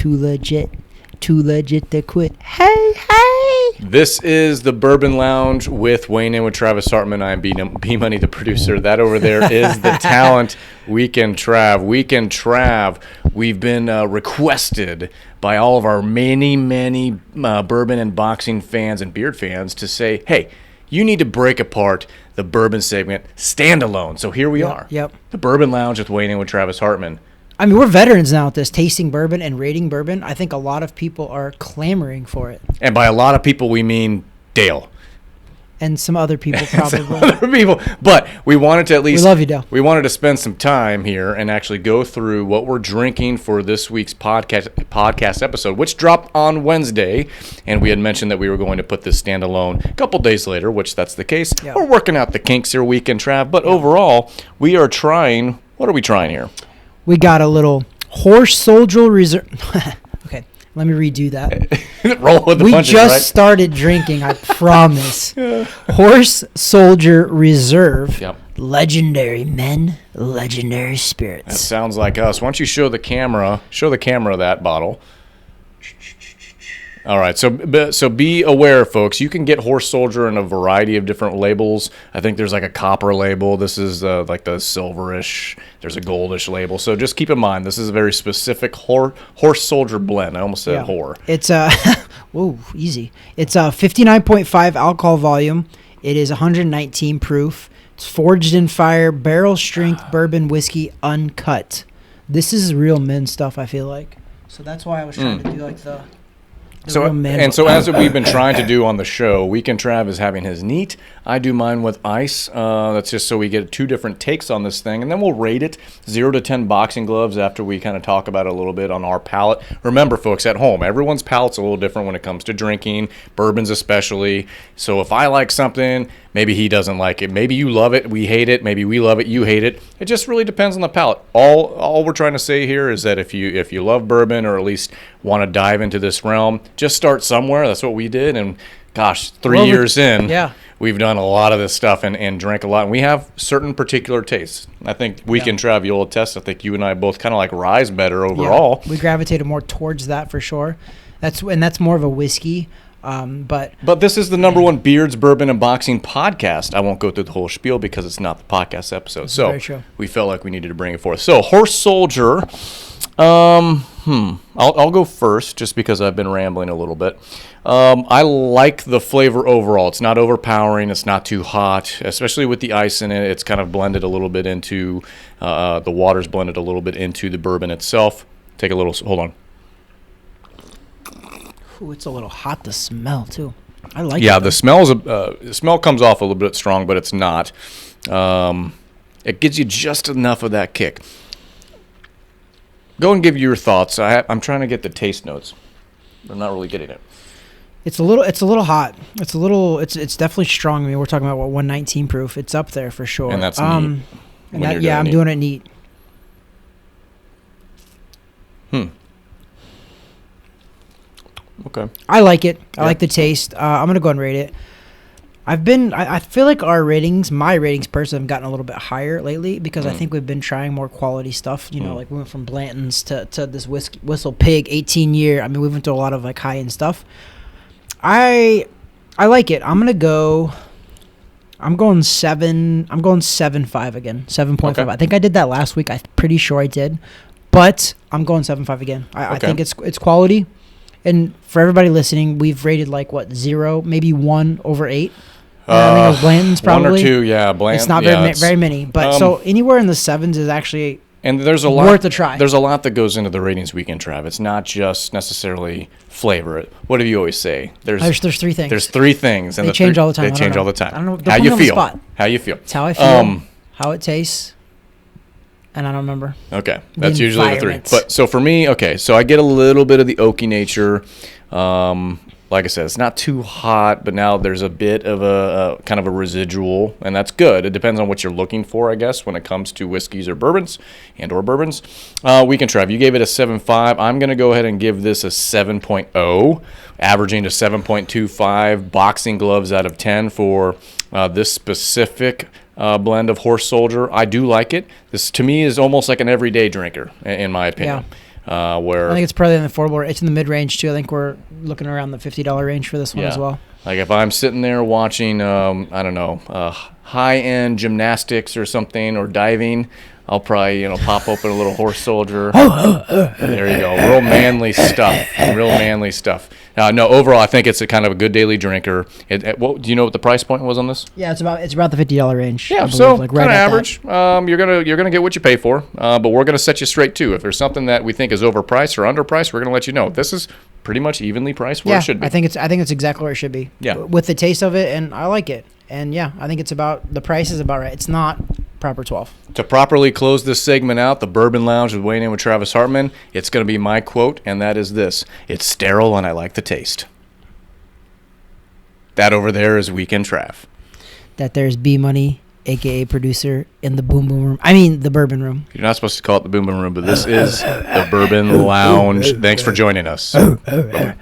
too legit to quit. Hey, hey. This is the Bourbon Lounge with Wayne and with Travis Hartman. I am B Money, the producer. That over there is the talent, Weekend Trav. Weekend Trav, we've been requested by all of our many bourbon and boxing fans and beard fans to say, hey, you need to break apart the bourbon segment standalone. So here we are. Yep. The Bourbon Lounge with Wayne and with Travis Hartman. I mean, we're veterans now at this, tasting bourbon and rating bourbon. I think a lot of people are clamoring for it. And by a lot of people, we mean Dale. And some other people probably. Other people. But we wanted to at least... We love you, Dale. We wanted to spend some time here and actually go through what we're drinking for this week's podcast episode, which dropped on Wednesday. And we had mentioned that we were going to put this standalone a couple days later, which that's the case. Yep. We're working out the kinks here, Weekend Trav. But overall, we are trying... What are we trying here? We got a little Horse Soldier Reserve. Okay, let me redo that. Roll with the punches, We just right? started drinking, I promise. Horse Soldier Reserve. Yep. Legendary men, legendary spirits. That sounds like us. Why don't you show the camera that bottle. All right, so be aware, folks. You can get Horse Soldier in a variety of different labels. I think there's like a copper label. This is like the silverish. There's a goldish label. So just keep in mind, this is a very specific Horse Soldier blend. I almost said whore. It's whoa, easy. It's 59.5 alcohol volume. It is 119 proof. It's forged in fire, barrel strength bourbon whiskey, uncut. This is real men stuff, I feel like. So that's why I was trying to do like the So as we've been trying to do on the show, Weekend Trav is having his neat. I do mine with ice. That's just so we get two different takes on this thing, and then we'll rate it 0 to 10 boxing gloves after we kind of talk about it a little bit on our palate. Remember, folks, at home, everyone's palate's a little different when it comes to drinking, bourbons especially. So if I like something, maybe he doesn't like it. Maybe you love it, we hate it. Maybe we love it, you hate it. It just really depends on the palate. All we're trying to say here is that if you love bourbon or at least want to dive into this realm, just start somewhere. That's what we did, and gosh, 3 years in, we've done a lot of this stuff and drank a lot, and we have certain particular tastes. I think Weekend Trav, you'll attest, I think you and I both kind of like Rise better overall. Yeah, we gravitated more towards that for sure. That's more of a whiskey. But this is the number one Beards, Bourbon, and Boxing podcast. I won't go through the whole spiel because it's not the podcast episode. So we felt like we needed to bring it forth. So Horse Soldier, I'll go first just because I've been rambling a little bit. I like the flavor overall. It's not overpowering. It's not too hot, especially with the ice in it. It's kind of blended a little bit into the water's blended a little bit into the bourbon itself. Take a little. Hold on. Ooh, it's a little hot to smell too. I like it. Yeah, the smell comes off a little bit strong, but it's not. It gives you just enough of that kick. Go and give your thoughts. I'm trying to get the taste notes. I'm not really getting it. It's a little hot. It's definitely strong. I mean, we're talking about 119 proof. It's up there for sure. And that's neat. I'm doing it neat. Okay. I like it. I like the taste. I'm gonna go and rate it. I feel like my ratings personally have gotten a little bit higher lately because I think we've been trying more quality stuff. You know, like we went from Blanton's to this Whistle Pig 18-year. I mean, we went to a lot of like high-end stuff. I like it. I'm going 7. I'm going 7.5 again. 7.5. Okay. I think I did that last week. I'm pretty sure I did, but I'm going 7.5 again. I think it's quality. And for everybody listening, we've rated like 0, maybe 1 over 8. I think it was Blanton's probably 1 or 2, yeah. Blanton. It's not very many, but so anywhere in the 7s is actually there's a lot worth a try. There's a lot that goes into the ratings, Weekend Trav. It's not just necessarily flavor. What do you always say? There's 3 things. There's 3 things, and they change all the time. They change all the time. I don't know. How you feel? How you feel? It's how I feel. How it tastes. And I don't remember. Okay, that's usually the 3. But so for me, so I get a little bit of the oaky nature. Like I said, it's not too hot, but now there's a bit of a kind of a residual, and that's good. It depends on what you're looking for, I guess, when it comes to whiskeys or bourbons or bourbons. Weekend Trav, you gave it a 7.5. I'm going to go ahead and give this a 7.0, averaging to 7.25 boxing gloves out of 10 for this specific blend of Horse Soldier. I do like it. This, to me, is almost like an everyday drinker, in my opinion. where I think it's probably in the affordable. It's in the mid range too. I think we're looking around the $50 range for this one as well. Like if I'm sitting there watching, I don't know, high-end gymnastics or something, or diving, I'll probably, pop open a little Horse Soldier. There you go. Real manly stuff. Real manly stuff. No, overall, I think it's a kind of a good daily drinker. Do you know what the price point was on this? Yeah, it's about the $50 range. Yeah, so like kind of average. You're gonna get what you pay for. But we're gonna set you straight too. If there's something that we think is overpriced or underpriced, we're gonna let you know. This is pretty much evenly priced where it should be. I think it's exactly where it should be. Yeah. With the taste of it, and I like it. And yeah, I think the price is about right. It's not proper 12. To properly close this segment out, the Bourbon Lounge with Wayne in with Travis Hartman, it's going to be my quote, and that is this: "It's sterile and I like the taste." That over there is Weekend Trav. That there's B Money, aka producer, in the boom room. I mean the Bourbon Room. You're not supposed to call it the Boom Boom Room, but this is the Bourbon Lounge. Thanks for joining us. Bye-bye.